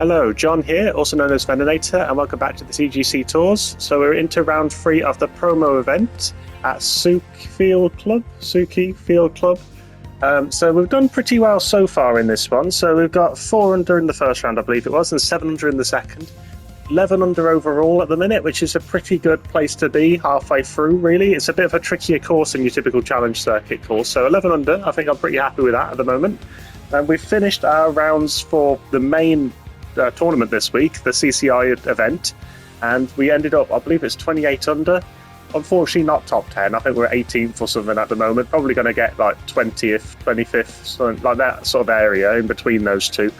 Hello, John here, also known as Veninator, and welcome back to the TGC Tours. So we're into round 3 of the promo event at Suki Field Club. So we've done pretty well so far in this one. So we've got 4 under in the first round, I believe it was, and 7 under in the second. 11 under overall at the minute, which is a pretty good place to be halfway through, really. It's a bit of a trickier course than your typical challenge circuit course. So 11 under, I think I'm pretty happy with that at the moment. And we've finished our rounds for the main tournament this week, the CCI event, and we ended up, I believe it's 28 under. Unfortunately not top 10. I think we're 18th or something at the moment, probably going to get like 20th, 25th, something like that sort of area in between those two.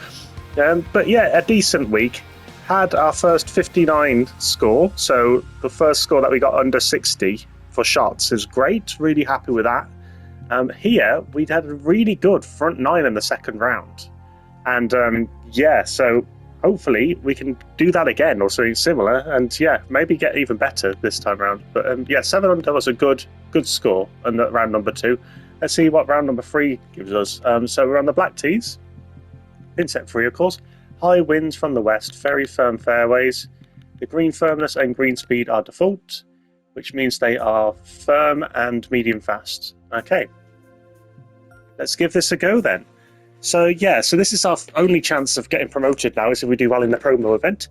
But yeah, a decent week. Had our first 59 score, so the first score that we got under 60 for shots is great, really happy with that. Here we'd had a really good front 9 in the second round, and yeah, so hopefully we can do that again or something similar, and yeah, maybe get even better this time around. But yeah, 7 under was a good score in round number 2. Let's see what round number 3 gives us. So we're on the black tees, inset 3 of course. High winds from the west, very firm fairways. The green firmness and green speed are default, which means they are firm and medium fast. Okay, let's give this a go then. So yeah, so this is our only chance of getting promoted now, is if we do well in the promo event.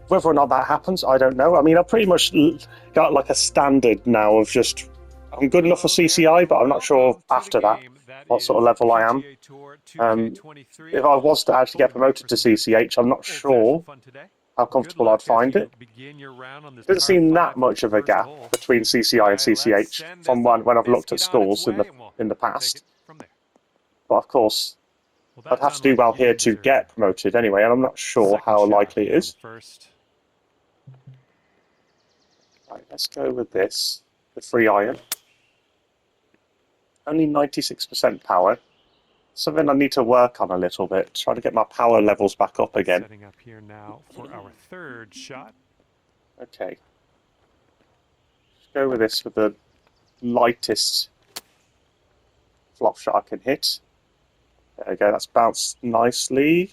Whether or not that happens, I don't know. I mean, I've pretty much got like a standard now of just, I'm good enough for CCI, but I'm not sure after that what sort of level I am. If I was to actually get promoted to CCH, I'm not sure how comfortable I'd find it. Doesn't seem that much of a gap between CCI and CCH from when I've looked at scores in the past. But of course, I'd have to do well here to get promoted anyway, and I'm not sure how likely it is. Right, let's go with this, the 3 iron. Only 96% power. Something I need to work on a little bit, trying to get my power levels back up again. Setting up here now for our third shot. Okay. Let's go with this with the lightest flop shot I can hit. There we go, that's bounced nicely.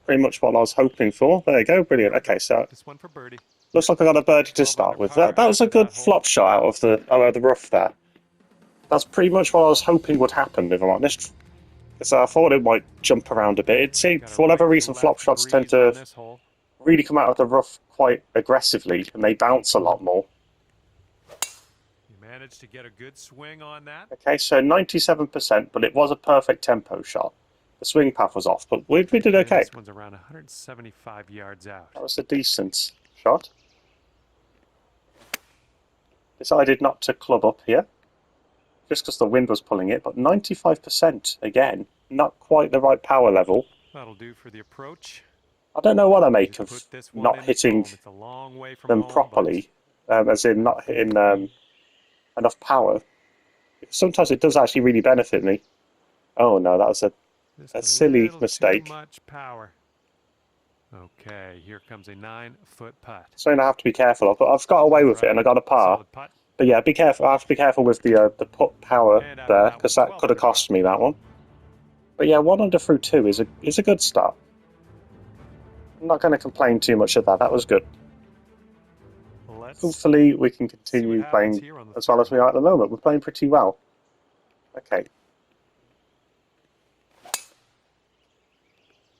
Pretty much what I was hoping for. There you go, brilliant. Okay, so this one for birdie. Looks like I got a birdie to start with. That was a good flop shot out of the rough there. That's pretty much what I was hoping would happen, if I'm honest. Because I thought it might jump around a bit. It seemed, for whatever reason, flop shots tend to really come out of the rough quite aggressively, and they bounce a lot more. You managed to get a good swing on that. Okay, so 97%, but it was a perfect tempo shot. The swing path was off, but we did okay. This one's around 175 yards out. That was a decent shot. Decided not to club up here, just because the wind was pulling it, but 95%, again, not quite the right power level. That'll do for the approach. I don't know what I make of not hitting them properly, as in not hitting enough power. Sometimes it does actually really benefit me. Oh no, that was a silly mistake. Too much power. Okay, here comes a 9-foot putt. Something I have to be careful of, but I've got away with it and I got a par. But yeah, be careful. I have to be careful with the putt power there, because that could have cost me that one. But yeah, 1 under through 2 is a good start. I'm not going to complain too much of that. That was good. Hopefully we can continue playing as well as we are at the moment. We're playing pretty well. Okay.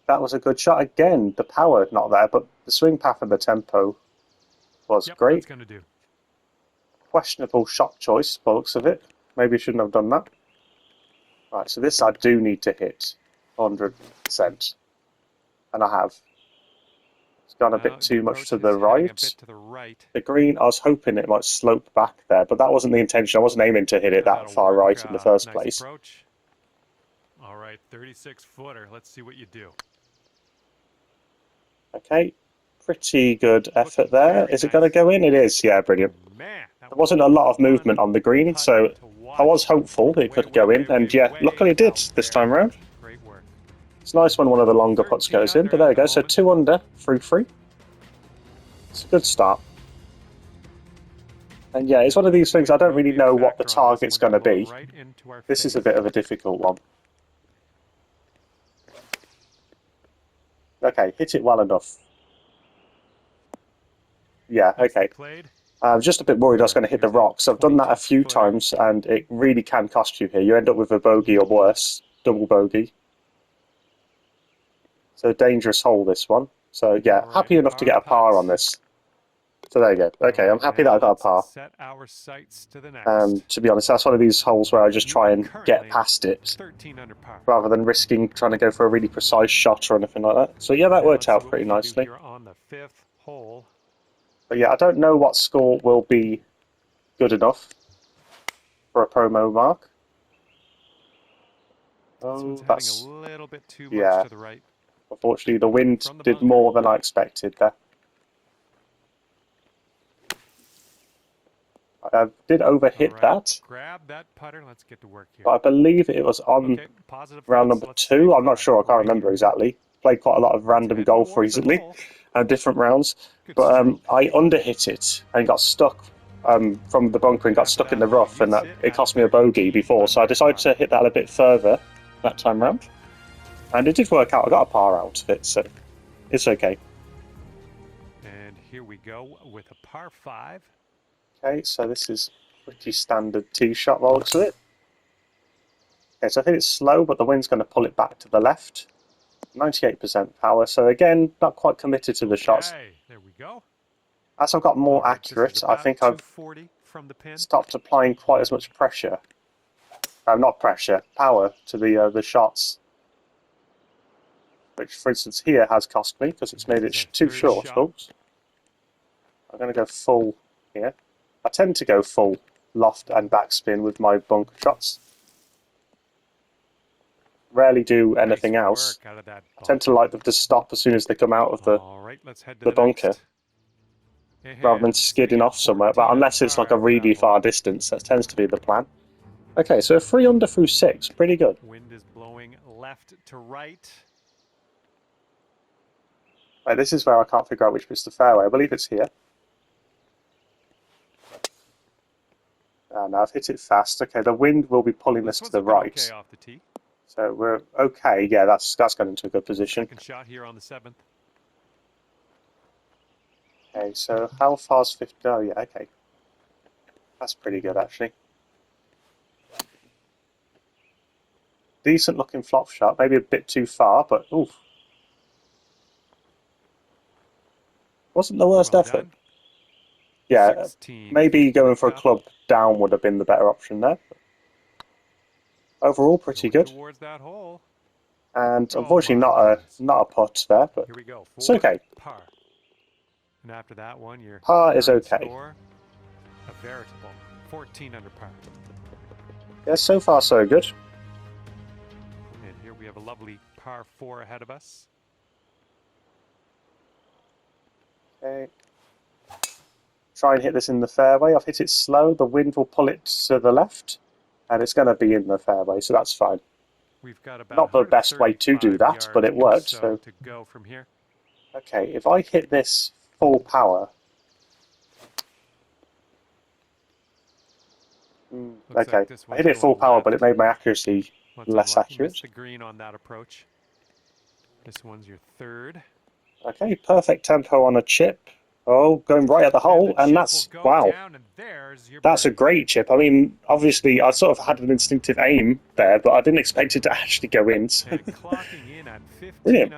That was a good shot. Again, the power not there, but the swing path and the tempo was great. That's gonna do. Questionable shot choice, by the looks of it. Maybe I shouldn't have done that. Right, so this I do need to hit 100%. And I have. It's gone a bit too much to the right. The green, I was hoping it might slope back there, but that wasn't the intention. I wasn't aiming to hit it that far right in the first place. Approach. All right, 36-footer. Let's see what you do. Okay, pretty good effort there. Is it going to go in? It is, yeah, brilliant. There wasn't a lot of movement on the green, so I was hopeful it could go in, and yeah, luckily it did this time around. It's nice when one of the longer putts goes in, but there we go, so 2 under, through 3. It's a good start. And yeah, it's one of these things, I don't really know what the target's going to be. This is a bit of a difficult one. Okay, hit it well enough. Yeah, okay. Played. I was just a bit worried I was going to hit the rocks. I've done that a few times, and it really can cost you here. You end up with a bogey or worse, double bogey. So dangerous hole, this one. So yeah, happy enough to get a par on this. So there you go. Okay, I'm happy that I got a par. Set our sights to the next. To be honest, that's one of these holes where I just try and get past it, 13 under par. rather than risking trying to go for a really precise shot or anything like that. So yeah, that worked out pretty nicely. Here on the 5th hole. But yeah, I don't know what score will be good enough for a promo mark. Oh, that's a little bit too much to the right. Unfortunately, the wind did more than I expected there. I did overhit that. Grab that putter. Let's get to work here. But I believe it was on round number 2. I'm not sure. I can't remember exactly. Played quite a lot of random golf recently, different rounds. But I underhit it and got stuck from the bunker and got stuck in the rough, and it cost me a bogey before. So I decided to hit that a bit further that time round, and it did work out. I got a par out of it, so it's okay. And here we go with a par 5. Okay, so this is pretty standard tee shot by the looks of it. Okay, so I think it's slow, but the wind's going to pull it back to the left. 98% power, so again, not quite committed to the shots. There we go. As I've got more accurate, I think I've stopped applying quite as much pressure. Not pressure, power to the shots. Which, for instance, here has cost me, because it's made it too short. Oops. I'm going to go full here. I tend to go full loft and backspin with my bunker shots. Rarely do anything else. I tend to like them to stop as soon as they come out of the bunker, rather than skidding off somewhere. But unless it's like a really far distance, that tends to be the plan. Okay, so 3 under through 6, pretty good. Wind is blowing left to right. Right, this is where I can't figure out which bit's the fairway. I believe it's here. Now I've hit it fast. Okay, the wind will be pulling this to the right. Okay off the tee. So we're okay. Yeah, that's gone into a good position. Second shot here on the 7th. Okay, so how far's 50? Oh yeah, okay. That's pretty good actually. Decent looking flop shot, maybe a bit too far, but oof. Wasn't the worst effort. Yeah, maybe going for a club down would have been the better option there. Overall, pretty good. And unfortunately, not a putt there, but it's okay. Par. And after that one, your par is okay. Score, a veritable 14 under par. Yeah, so far so good. And here we have a lovely par 4 ahead of us. Okay. Try and hit this in the fairway. I've hit it slow. The wind will pull it to the left, and it's going to be in the fairway, so that's fine. We've got about not the best way to do that, but it worked. So to go from here. Okay, if I hit this full power, okay, I hit it full power, but it made my accuracy less accurate. The green on that approach. This one's your 3rd. Okay, perfect tempo on a chip. Oh, going right at the hole, and that's, wow, that's a great chip. I mean, obviously, I sort of had an instinctive aim there, but I didn't expect it to actually go in. So. Brilliant.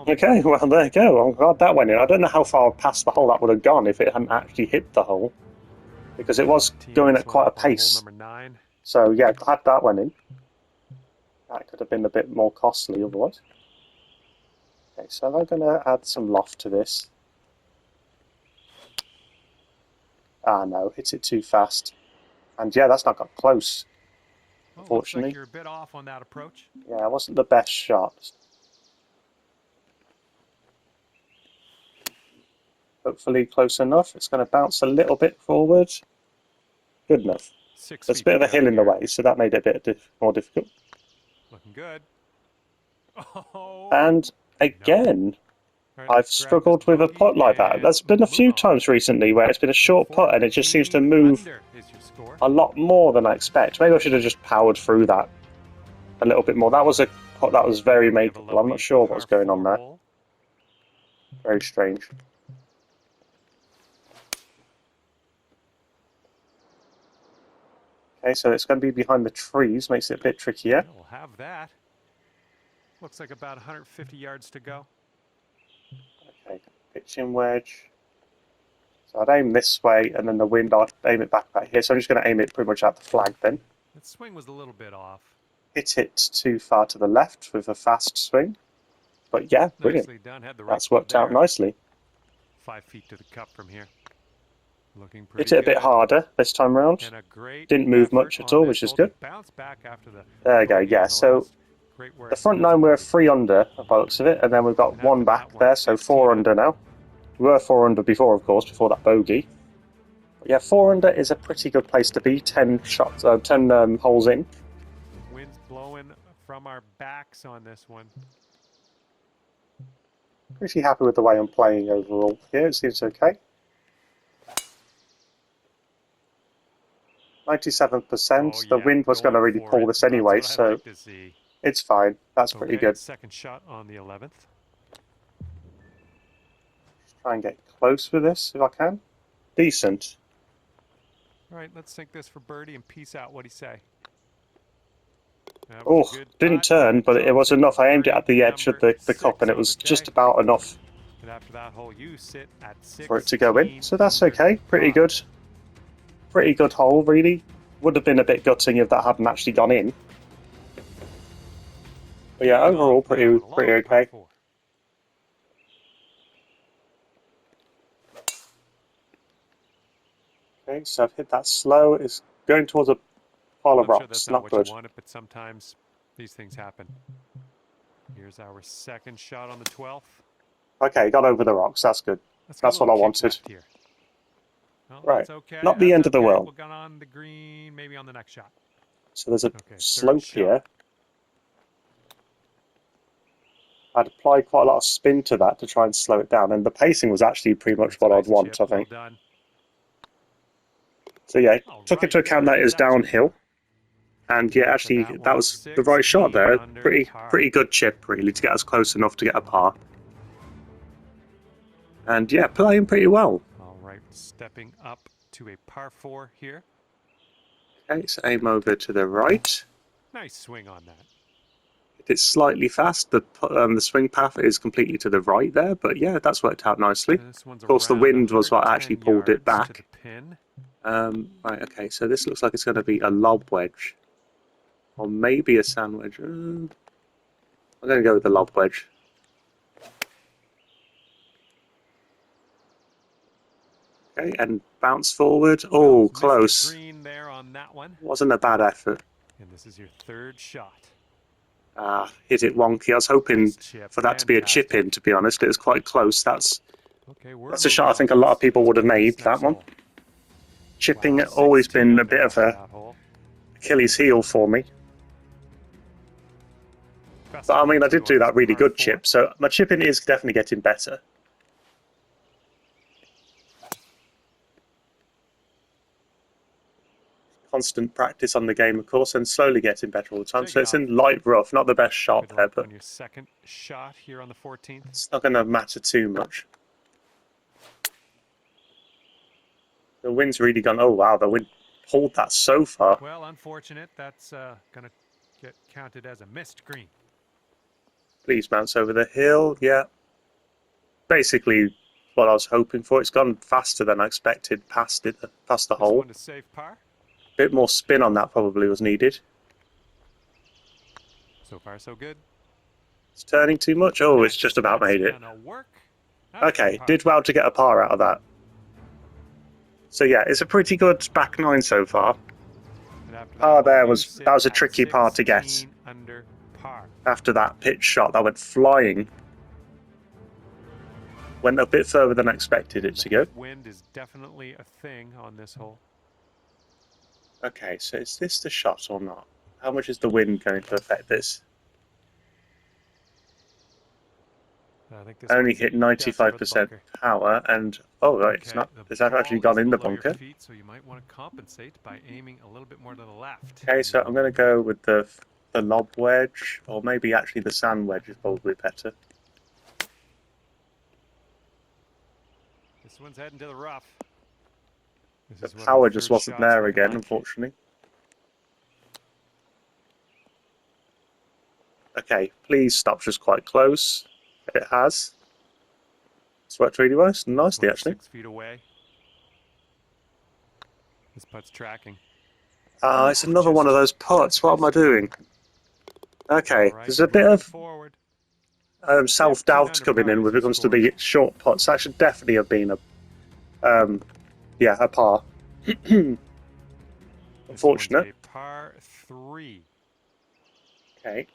Okay, well, there you go. I'm glad that went in. I don't know how far past the hole that would have gone if it hadn't actually hit the hole, because it was going at quite a pace. So, yeah, glad that went in. That could have been a bit more costly otherwise. Okay, so I'm going to add some loft to this. Ah, no, hit it too fast. And yeah, that's not got close, unfortunately. Looks like you're a bit off on that approach. Yeah, it wasn't the best shot. Hopefully close enough. It's going to bounce a little bit forward. Good enough. There's a bit of a hill in the way, so that made it a bit more difficult. Looking good. Oh, and again, I've struggled with a putt like that. There's been a few times recently where it's been a short putt and it just seems to move a lot more than I expect. Maybe I should have just powered through that a little bit more. That was a putt that was very makeable. I'm not sure what's going on there. Very strange. Okay, so it's going to be behind the trees, makes it a bit trickier. We'll have that. Looks like about 150 yards to go. Okay, pitching wedge. So I'd aim this way, and then the wind, I'd aim it back here. So I'm just going to aim it pretty much at the flag then. That swing was a little bit off. Hit it too far to the left with a fast swing. But yeah, brilliant. Nicely done. Had the right That's worked out nicely. 5 feet to the cup from here. Looking pretty Hit it a bit harder this time around. And a great Didn't move much at all, which is good. Bounce back after the there we go, yeah. So the front 9 we're 3 under by the looks of it, and then we've got 1 back there, so 4 under now. We were 4 under before, of course, before that bogey. But yeah, 4 under is a pretty good place to be. 10 shots, 10 holes in. Wind's blowing from our backs on this one. Pretty happy with the way I'm playing overall here. It seems okay. 97%. The wind was going to really pull this anyway, so it's fine. That's pretty good. Second shot on the 11th. Just try and get close with this if I can. Decent. All right, let's sink this for birdie and peace out. What do you say? Oh, didn't turn, but it was enough. I aimed it at the edge of the cup, and it was just about enough for it to go in. So that's okay. Pretty good. Pretty good hole, really. Would have been a bit gutting if that hadn't actually gone in. But yeah, overall, pretty okay. Okay, so I've hit that slow. It's going towards a pile of rocks. That's not what good. You wanted, but sometimes these things happen. Here's our second shot on the 12th. Okay, got over the rocks. That's good. That's what I wanted. Well, right, okay. not the end of the world. We'll get on the green, maybe on the next shot. So there's a slope here. I'd apply quite a lot of spin to that to try and slow it down, and the pacing was actually pretty much what I'd want, I think. Well, so yeah, took into account that it was downhill, and yeah, actually that was the right shot there. Pretty good chip really to get us close enough to get a par. And yeah, playing pretty well. All right, stepping up to a par 4 here. Okay, so aim over to the right. Nice swing on that. It's slightly fast. The swing path is completely to the right there, but yeah, that's worked out nicely. Of course, the wind was what actually pulled it back. Right, okay, so this looks like it's going to be a lob wedge, or maybe a sand wedge. I'm going to go with the lob wedge. Okay, and bounce forward. Oh, close. Green there on that one. Wasn't a bad effort. And this is your third shot. Hit it wonky. I was hoping for that to be a chip in, to be honest. It was quite close. That's a shot I think a lot of people would have made, that one. Chipping has always been a bit of a Achilles heel for me. But I mean, I did do that really good chip, so my chipping is definitely getting better. Constant practice on the game, of course, and slowly getting better all the time. So it's in light rough, not the best shot there, but on your second shot here on the 14th. It's not going to matter too much. The wind's really gone. Oh wow, the wind pulled that so far. Well, unfortunate. That's going to get counted as a missed green. Please bounce over the hill. Yeah, basically what I was hoping for. It's gone faster than I expected past the hole. To save par. Bit more spin on that probably was needed. So far, so good. It's turning too much. Oh, it's just about made it. Okay, did well to get a par out of that. So yeah, it's a pretty good back 9 so far. Par there was a tricky par to get. After that pitch shot, that went flying. Went a bit further than I expected it to go. Wind is definitely a thing on this hole. Okay, so is this the shot or not? How much is the wind going to affect this? I think this only hit 95% power, and oh right, it's not. It's actually gone in the bunker. So you might want to compensate by aiming a little bit more to the left. Okay, so I'm going to go with the lob wedge, or maybe actually the sand wedge is probably better. This one's heading to the rough. This The is what our power just third wasn't shot's there looking again, like. unfortunately. Okay, please stop just quite close. It has. It's worked really well. This Nicely, one's actually. 6 feet away. This putt's tracking. Ah, it's another one of those putts. What am I doing? Okay, All right, there's a bit moving of forward. self-doubt 15 coming under in par when is it comes to your the short putts. That should definitely have been a par. This Unfortunate. one's a par 3. Okay.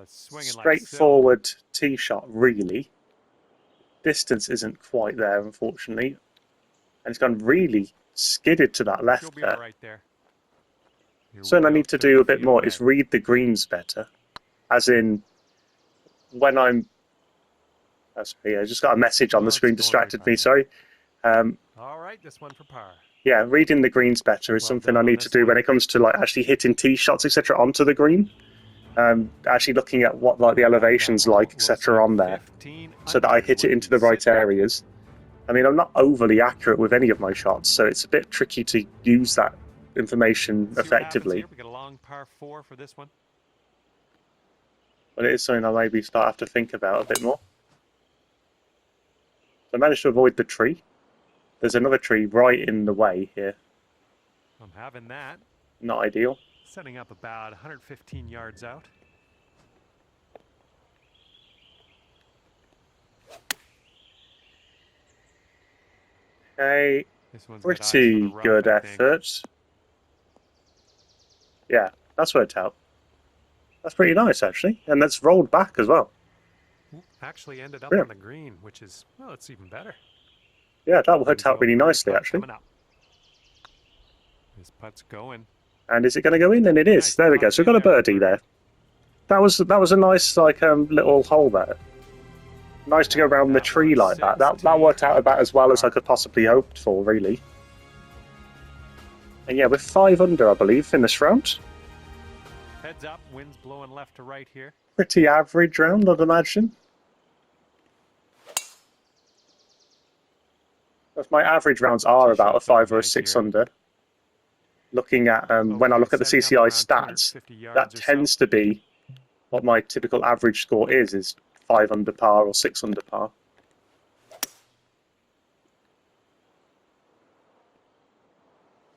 Swinging like so. Straightforward tee shot, really. Distance isn't quite there, unfortunately. And it's gone really skidded to that You'll left be all there. right there. You're Something I well need to 30 do a bit feet more away. is read the greens better. As in, when I'm... yeah, I just got a message on Oh, the it's screen, going distracted right me, by sorry. All right, this one for par. Yeah, reading the greens better is Well something done I on need to this do one. when it comes to like actually hitting tee shots, etc., onto the green. Actually looking at what like the elevations like, etc., on there, so that I hit it into the right areas. I mean, I'm not overly accurate with any of my shots, so it's a bit tricky to use that information effectively. We got a long par 4 for this one. But it is something I maybe start have to think about a bit more. I managed to avoid the tree. There's another tree right in the way here. I'm having that. Not ideal. Setting up about 115 yards out. Okay, This one's got eyes for the pretty rough, good I think. effort. Yeah, that's worked out. That's pretty nice, actually. And that's rolled back as well. Actually ended up Yeah. on the green, which is, well, it's even better. Yeah, that worked out really nicely, actually. This putt's going. And is it going to go in? And it is. Nice There we go. So we've got a birdie there. That was a nice little hole there. Nice to go around the tree like that. That worked out about as well as I could possibly hoped for, really. And yeah, we're 5 under, I believe, in this round. Heads up, wind's blowing left to right here. Pretty average round, I'd imagine. My average rounds are about a 5 or a 6 under. Looking at when I look at the CCI stats, that tends to be what my typical average score is 5 under par or 6 under par.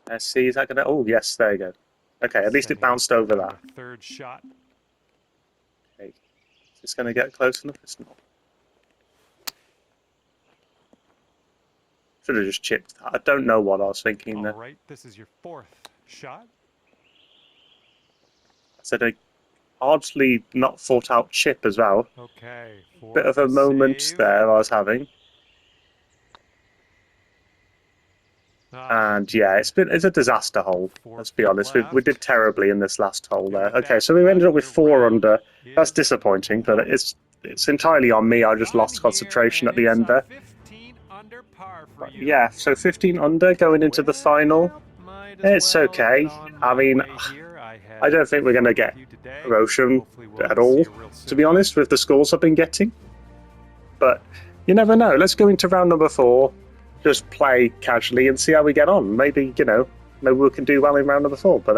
Let's see, is that going to... Oh, yes, there you go. Okay, at least it bounced over that. Third shot. Okay. Is this going to get close enough? It's not. Should have just chipped that. I don't know what I was thinking there. All right, this is your 4th shot. I said a oddly not thought out chip as well. Okay. Bit of a moment there I was having. And yeah, it's a disaster hole. Let's be honest. We did terribly in this last hole there. Okay, so we ended up with 4 under. That's disappointing, but it's entirely on me. I just lost concentration at the end there. But yeah, so 15 under going into the final. It's okay. I mean, I don't think we're going to get promotion at all, to be honest, with the scores I've been getting. But you never know. Let's go into round number 4. Just play casually and see how we get on. Maybe, maybe we can do well in round number 4. But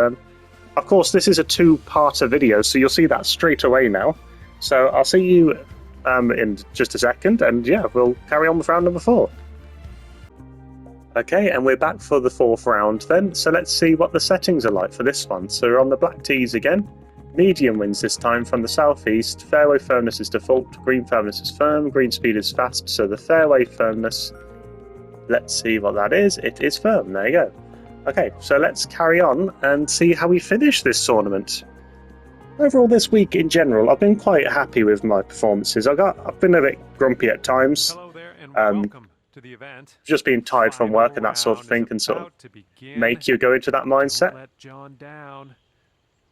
of course, this is a 2-parter video, so you'll see that straight away now. So I'll see you in just a second, and yeah, we'll carry on with round number 4. Okay, and we're back for the 4th round then. So let's see what the settings are like for this one. So we're on the black tees again. Medium winds this time from the southeast. Fairway firmness is default. Green firmness is firm. Green speed is fast. So the fairway firmness, let's see what that is. It is firm. There you go. Okay, so let's carry on and see how we finish this tournament. Overall this week in general, I've been quite happy with my performances. I've been a bit grumpy at times. Hello there and welcome to the event. Just being tired from work and that sort of thing can sort of make you go into that mindset. Don't let John down.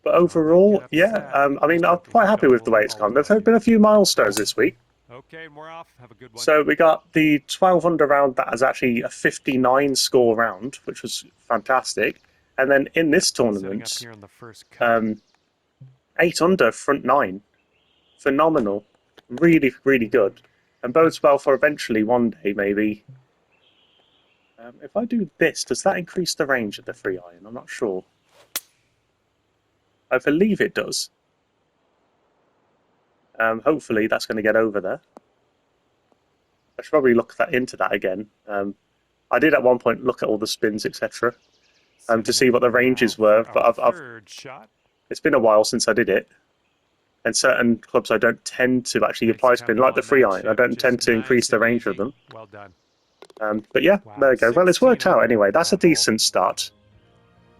But overall, yeah, I mean, I'm quite happy with the way it's gone. There's been a few milestones this week. Okay, we're off. Have a good one. So we got the 12 under round that is actually a 59 score round, which was fantastic. And then in this tournament, 8 under front 9 phenomenal. Really, really good. And bodes well for eventually one day, maybe. If I do this, does that increase the range of the 3-iron? I'm not sure. I believe it does. Hopefully that's going to get over there. I should probably look into that again. I did at one point look at all the spins, etc., to see what the ranges were, but it's been a while since I did it. And certain clubs I don't tend to actually apply spin, like the 3-iron. I don't tend to increase the range of them. Well done. But yeah, there we go. Well, it's worked out anyway. That's a decent start.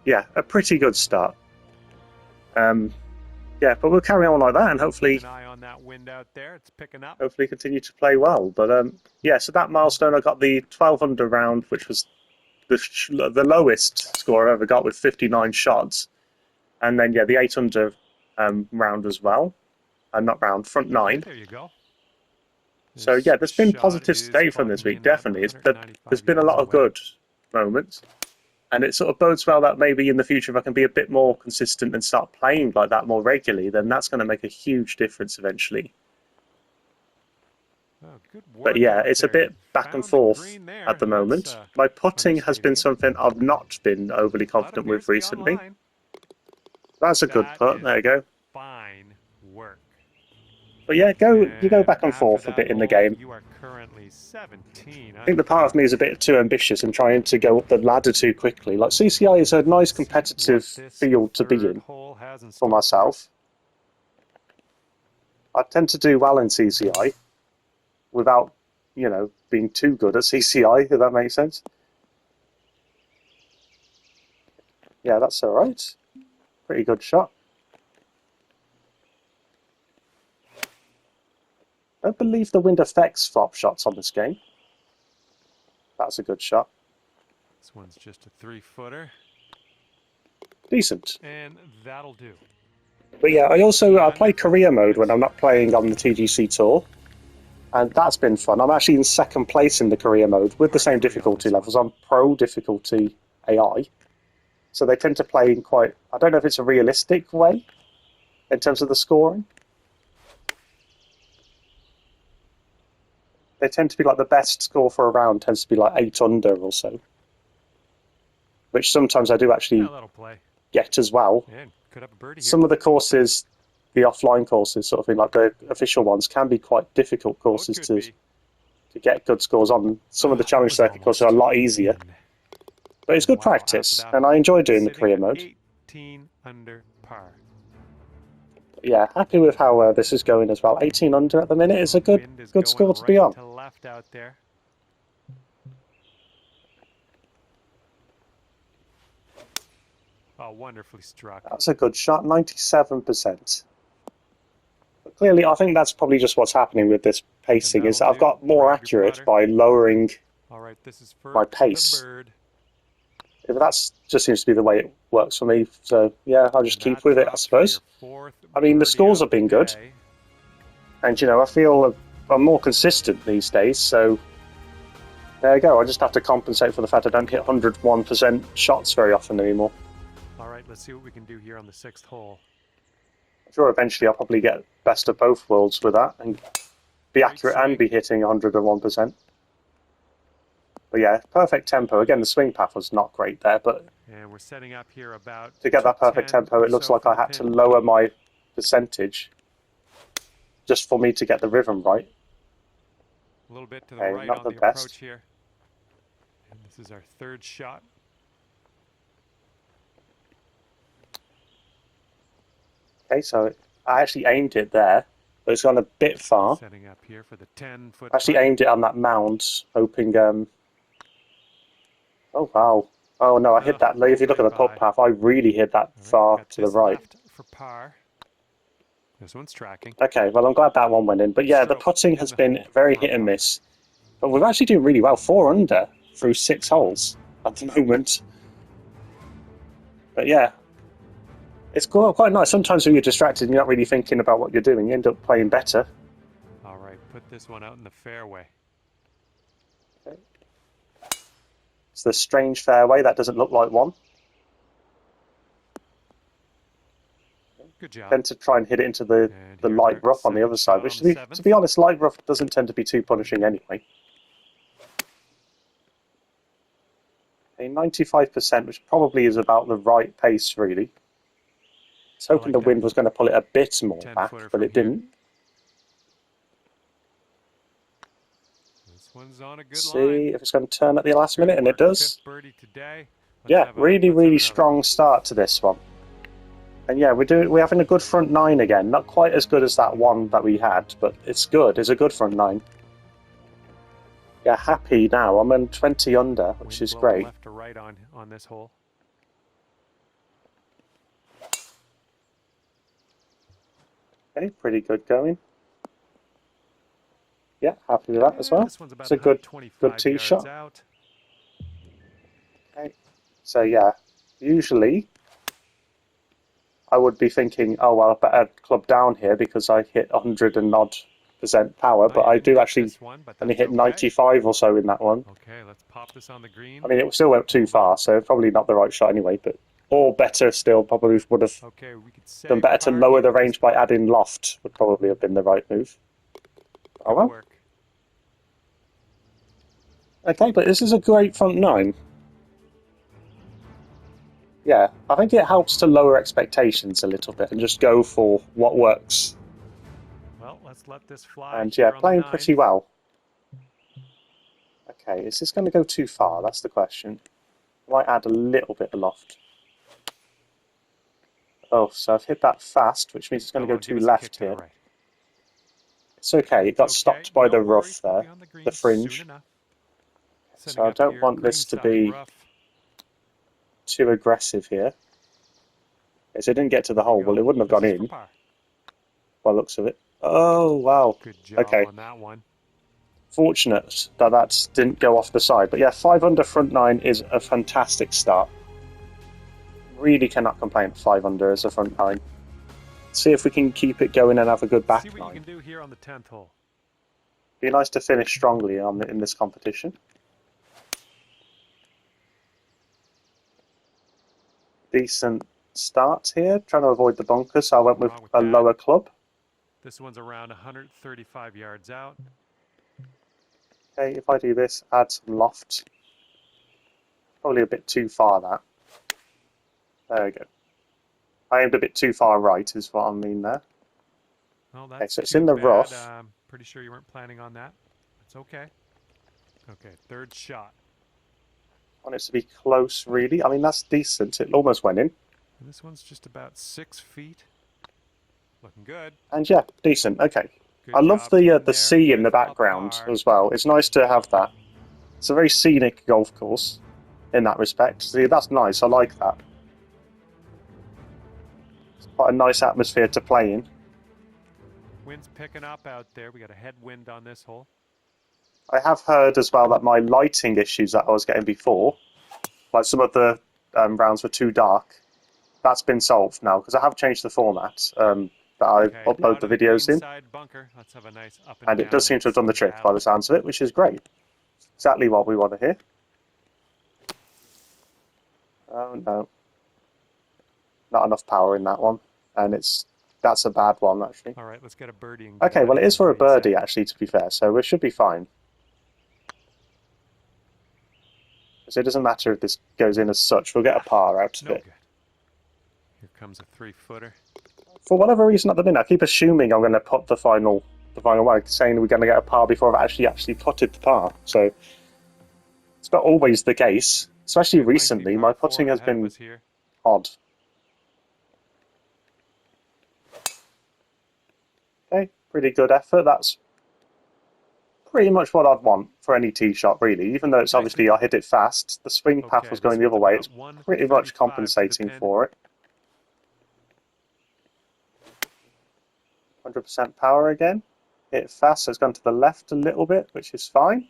Yeah, a pretty good start. Yeah, but we'll carry on like that and hopefully Keep an eye on that wind out there. It's picking up. hopefully continue to play well. But yeah, so that milestone, I got the 12 under round, which was the lowest score I ever got with 59 shots. And then, yeah, the 8 under round as well. Not round, front 9. There you go. So yeah, there's been positive today from this week, definitely. There's been a lot of good moments. And it sort of bodes well that maybe in the future, if I can be a bit more consistent and start playing like that more regularly, then that's going to make a huge difference eventually. Oh, good work But yeah, out it's a there. bit back and Found the forth green there. at the moment. That's, My putting has been understating something I've not been overly it. confident with Appears to be recently. online. That's a good That putt. is There you go. Fine work. But yeah, you go back and after forth a that bit in the hole, game. You are currently 17. I think the part of me is a bit too ambitious and trying to go up the ladder too quickly. Like CCI is a nice competitive field to be in for myself. I tend to do well in CCI without, you know, being too good at CCI, if that makes sense. Yeah, that's all right. Pretty good shot. I don't believe the wind affects flop shots on this game. That's a good shot. This one's just a 3-footer. Decent. And that'll do. But yeah, I play career mode when I'm not playing on the TGC tour. And that's been fun. I'm actually in second place in the career mode with the same difficulty levels. I'm pro difficulty AI. So they tend to play in quite, I don't know if it's a realistic way in terms of the scoring. They tend to be like the best score for a round tends to be like 8 under or so. Which sometimes I do actually get as well. Could have a birdie Some of the courses, the offline courses, sort of thing, like the official ones, can be quite difficult courses to get good scores on. Some of the challenge circuit courses are a lot easier. But it's good practice, and I enjoy doing the career mode. 18 under par. Yeah, happy with how this is going as well. 18 under at the minute is a good score to be on. To left out there. Oh, wonderfully struck. That's a good shot, 97%. But clearly, I think that's probably just what's happening with this pacing, is that I've got more accurate by lowering my pace. If that's just seems to be the way it works for me, so yeah, I'll just keep with it, I suppose. I mean, the scores have been good, and you know, I feel I'm more consistent these days, so there you go. I just have to compensate for the fact I don't hit 101% shots very often anymore. All right, let's see what we can do here on the 6th hole. I'm sure eventually I'll probably get best of both worlds with that and be accurate and be hitting 101%. But yeah, perfect tempo. Again, the swing path was not great there, but and we're setting up here about to get that perfect tempo, it looks like I had to lower my percentage just for me to get the rhythm right. A little bit to the right not on the the best. approach here. And this is our 3rd shot. Okay, so I actually aimed it there, but it's gone a bit far. Setting up here for the 10-foot. I actually aimed it on that mound, hoping. Oh wow! Oh no, I hit that. If you look at the putt path, I really hit that far to the right. For par. This one's tracking. Okay, well I'm glad that one went in. But yeah, the putting has been very hit and miss. But we're actually doing really well. 4 under through 6 holes at the moment. But yeah, it's quite nice. Sometimes when you're distracted and you're not really thinking about what you're doing, you end up playing better. All right, put this one out in the fairway. Okay. It's the strange fairway. That doesn't look like one. Good job. Tend to try and hit it into the And the here's light our rough on the second other side, shot which on the to be seventh. honest, light rough doesn't tend to be too punishing anyway. A 95%, which probably is about the right pace, really. I was hoping the wind was going to pull it a bit more back, but it didn't. This one's on a good See line. if it's going to turn at the last minute, and it does. Fifth birdie today. Yeah, really strong start to this one. And yeah, we're having a good front nine again. Not quite as good as that one that we had, but it's good. It's a good front nine. Yeah, happy now. I'm on 20 under, which is great. Left to right on this hole. Okay, pretty good going. Yeah, happy with that as well. It's a good tee shot. Out. Okay, so yeah, usually I would be thinking, oh well, I better club down here because I hit 100 and odd % power, but I do actually only hit 95 or so in that one. Okay, let's pop this on the green. I mean, it still went too far, so probably not the right shot anyway, but or better still, probably would have done better to lower the range by adding loft, would probably have been the right move. Oh well. Okay, but this is a great front nine. Yeah, I think it helps to lower expectations a little bit and just go for what works. Well, let's let this fly. And yeah, playing pretty well. Okay, is this going to go too far? That's the question. I might add a little bit of loft. Oh, so I've hit that fast, which means it's going to go too left here. It's okay, it got stopped by the rough there, the fringe. So I don't want this to be too aggressive here. Okay, so it didn't get to the hole. Well, it wouldn't have gone in, by the looks of it. Oh, wow. Okay. On that one. Fortunate that that didn't go off the side. But yeah, 5 under front nine is a fantastic start. Really cannot complain 5 under as a front nine. See if we can keep it going and have a good back nine. See what you can do here on the 10th hole. Be nice to finish strongly in this competition. Decent start here. Trying to avoid the bunker, so I went with a lower club. This one's around 135 yards out. Okay, if I do this, add some loft. Probably a bit too far, that. There we go. I aimed a bit too far right, is what I mean there. Well, that's okay, so it's in the rough. I'm pretty sure you weren't planning on that. It's okay. Okay, third shot. I want it to be close, really. I mean, that's decent. It almost went in. And this one's just about 6 feet. Looking good. And yeah, decent. Okay. I love the sea in the background as well. It's nice to have that. It's a very scenic golf course in that respect. See, that's nice. I like that. It's quite a nice atmosphere to play in. Wind's picking up out there. We got a headwind on this hole. I have heard as well that my lighting issues that I was getting before, like some of the rounds were too dark, that's been solved now because I have changed the format that I upload the videos in. Let's have a nice up and it does seem to have done the trick by the sounds of it, which is great. Exactly what we want to hear. Oh no. Not enough power in that one. And that's a bad one actually. Alright, let's get a birdie. Okay, well it is for a birdie actually, to be fair, so we should be fine. So it doesn't matter if this goes in as such, we'll get a par out of it. Good. Here comes a 3-footer. For whatever reason at the minute, I keep assuming I'm going to put the final one, saying we're going to get a par before I've actually putted the par. So it's not always the case, especially recently. My putting has been odd. Okay, pretty good effort. That's pretty much what I'd want for any tee shot, really. Even though it's obviously I hit it fast, the swing path was going the other way. It's pretty much compensating for it. 100% power again. Hit fast, so it's gone to the left a little bit, which is fine.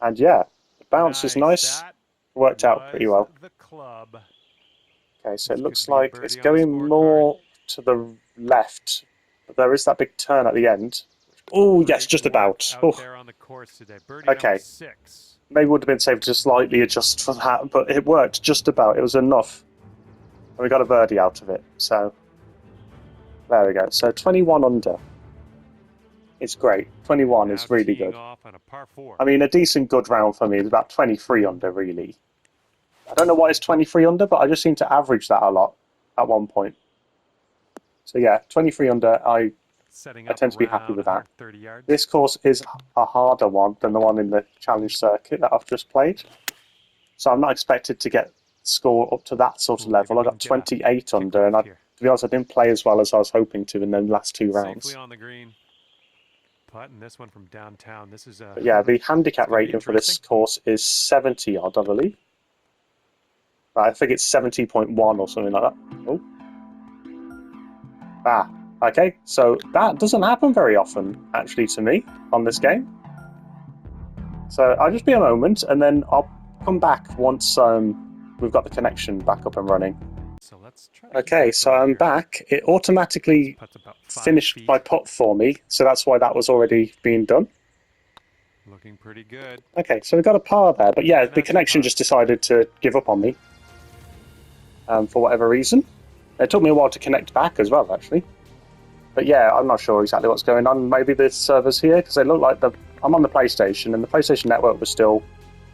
And yeah, the bounce is nice. Worked out pretty well. Okay, so it looks like it's going more to the left, but there is that big turn at the end. Oh, yes, just about. Oh. Okay. Maybe would have been safe to slightly adjust for that, but it worked just about. It was enough. And we got a birdie out of it, so There we go. So 21 under. It's great. 21 is Now really teeing good. off on a par 4. I mean, a decent good round for me is about 23 under, really. I don't know why it's 23 under, but I just seem to average that a lot at one point. So yeah, 23 under, I tend to be happy with that. Yards. This course is a harder one than the one in the challenge circuit that I've just played. So I'm not expected to get score up to that sort of level. I got 28 under, and to be honest, I didn't play as well as I was hoping to in the last 2 rounds. Safely on the green. Putting this one from downtown. This is But yeah, the handicap rating for this course is 70 odd, I believe. I think it's 70.1 or something like that. Oh. Ah, okay. So that doesn't happen very often, actually, to me on this game. So I'll just be a moment, and then I'll come back once we've got the connection back up and running. So let's try. Okay, so I'm back. It automatically finished my putt for me, so that's why that was already being done. Looking pretty good. Okay, so we got a par there, but yeah, the connection just decided to give up on me for whatever reason. It took me a while to connect back as well, actually. But yeah, I'm not sure exactly what's going on. Maybe the server's here, because they look like I'm on the PlayStation, and the PlayStation Network was still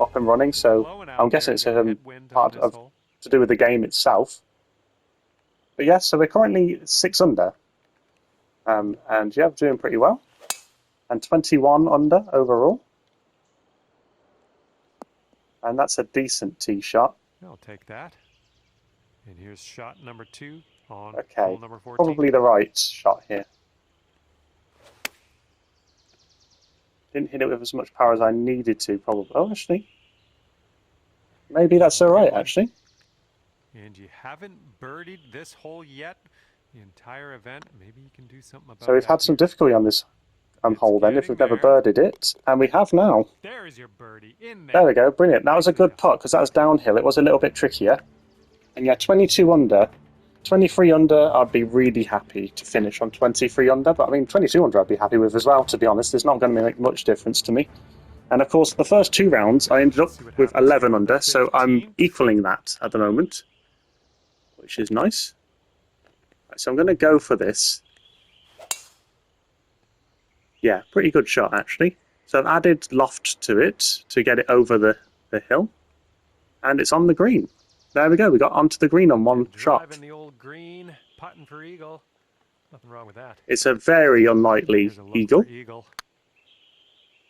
up and running, so I'm guessing it's part of to do with the game itself. But yeah, so we're currently 6 under. And yeah, we're doing pretty well. And 21 under overall. And that's a decent tee shot. I'll take that. And here's shot number 2 on okay, hole number 14. Probably the right shot here. Didn't hit it with as much power as I needed to, probably. Oh, actually. Maybe that's alright, actually. And you haven't birdied this hole yet, the entire event. Maybe you can do something about it. So we've had some difficulty on this hole then, if we've never birdied it. And we have now. There's your birdie in there. There we go, brilliant. That was a good putt, because that was downhill. It was a little bit trickier. And yeah, 22 under. 23 under, I'd be really happy to finish on 23 under. But I mean, 22 under I'd be happy with as well, to be honest. It's not going to make much difference to me. And of course, the first 2 rounds, I ended up with 11 under. So I'm equaling that at the moment, which is nice. Right, so I'm going to go for this. Yeah, pretty good shot, actually. So I've added loft to it to get it over the hill. And it's on the green. There we go. We got onto the green on one shot. The old green, putting for eagle. Nothing wrong with that. It's a very unlikely eagle.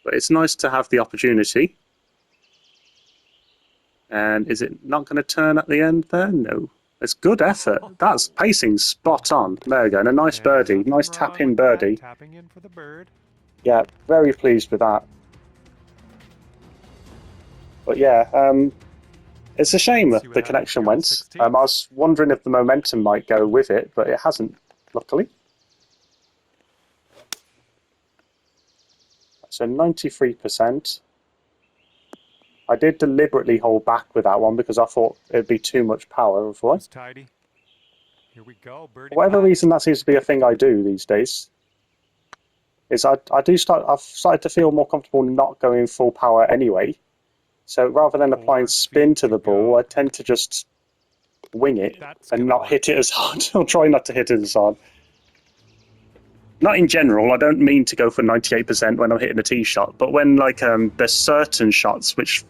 But it's nice to have the opportunity. And is it not going to turn at the end there? No. It's good effort. That's pacing spot on. There we go. And a nice birdie. Nice tap-in birdie. Tapping in for the bird. Yeah, very pleased with that. But yeah, it's a shame that the connection went. I was wondering if the momentum might go with it, but it hasn't, luckily. So 93%. I did deliberately hold back with that one because I thought it'd be too much power before. Tidy. Here we go. Birdie. For whatever reason, that seems to be a thing I do these days. Is I've started to feel more comfortable not going full power anyway. So rather than applying spin to the ball, I tend to just wing it and not hit it as hard. I'll try not to hit it as hard. Not in general, I don't mean to go for 98% when I'm hitting a tee shot, but when there's certain shots which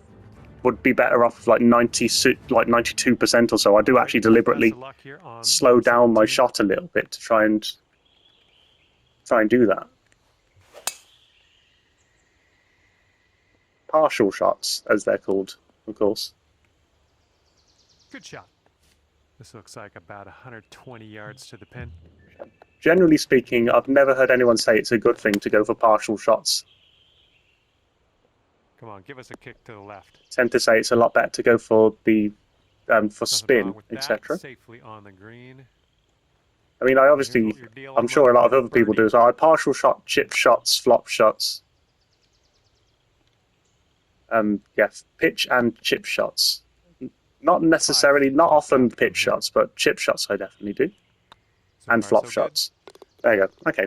would be better off like 92% or so, I do actually deliberately slow down my shot a little bit to try and do that. Partial shots, as they're called, of course. Good shot. This looks like about 120 yards to the pin. Generally speaking, I've never heard anyone say it's a good thing to go for partial shots. Come on, give us a kick to the left. I tend to say it's a lot better to go for the for spin, etc. Safely on the green. I mean, I'm sure a lot of other people do. So I partial shot, chip shots, flop shots. Yeah, pitch and chip shots. Not necessarily, not often pitch shots, but chip shots I definitely do. And flop shots. There you go. Okay.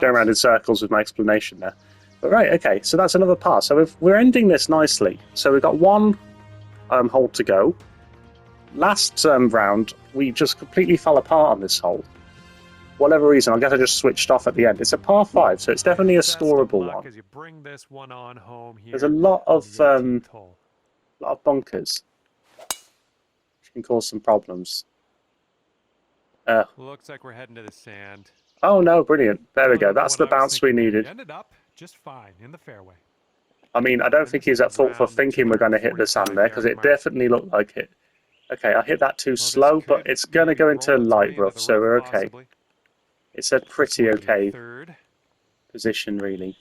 Going around in circles with my explanation there. But right, okay, so that's another par. So we're ending this nicely. So we've got one hole to go. Last round, we just completely fell apart on this hole. whatever reason, I guess I just switched off at the end. It's a par 5, so it's definitely a Best of scoreable luck one. as you bring this one on home here There's a lot on of the 18th hole. bunkers, which can cause some problems. Looks like we're heading to the sand. Oh no, brilliant. There we Well, go. you know That's what the I was bounce we thinking there. needed. You ended up just fine in the fairway. I mean, I don't And think this he's is at fault for around the thinking we're going to hit the sand 245 there, because it yard mark. definitely looked like it. Okay, I hit that too Well, slow, this but could it's going to maybe go into roll its way light into rough, the so we're rough, okay. possibly. It's a This pretty will be okay third. position, really.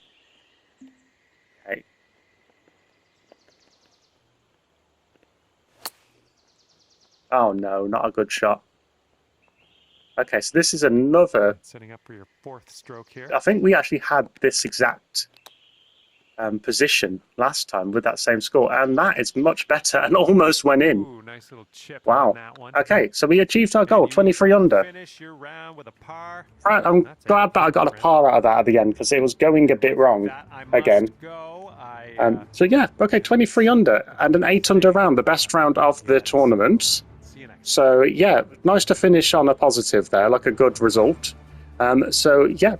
Okay. Oh no, not a good shot. Okay, so this is another... Setting up for your 4th stroke here. I think we actually had this exact position last time with that same score, and that is much better and almost went in. Ooh, nice little chip Wow. on that one. Okay, so we achieved our goal, And you 23 under. finish your round with a par. I'm That's glad that I got a friend. par out of that at the end, because it was going a bit wrong That I must again. go. So yeah, okay, 23 under and an 8 under round, the best round of the tournament. See you next. So yeah, nice to finish on a positive there, like a good result. So yeah,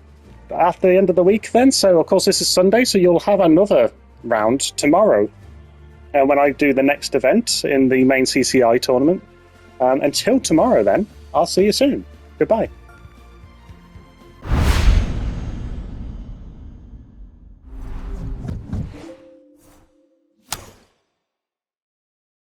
after the end of the week then, so of course this is Sunday, so you'll have another round tomorrow when I do the next event in the main CCI tournament. Until tomorrow then, I'll see you soon. Goodbye.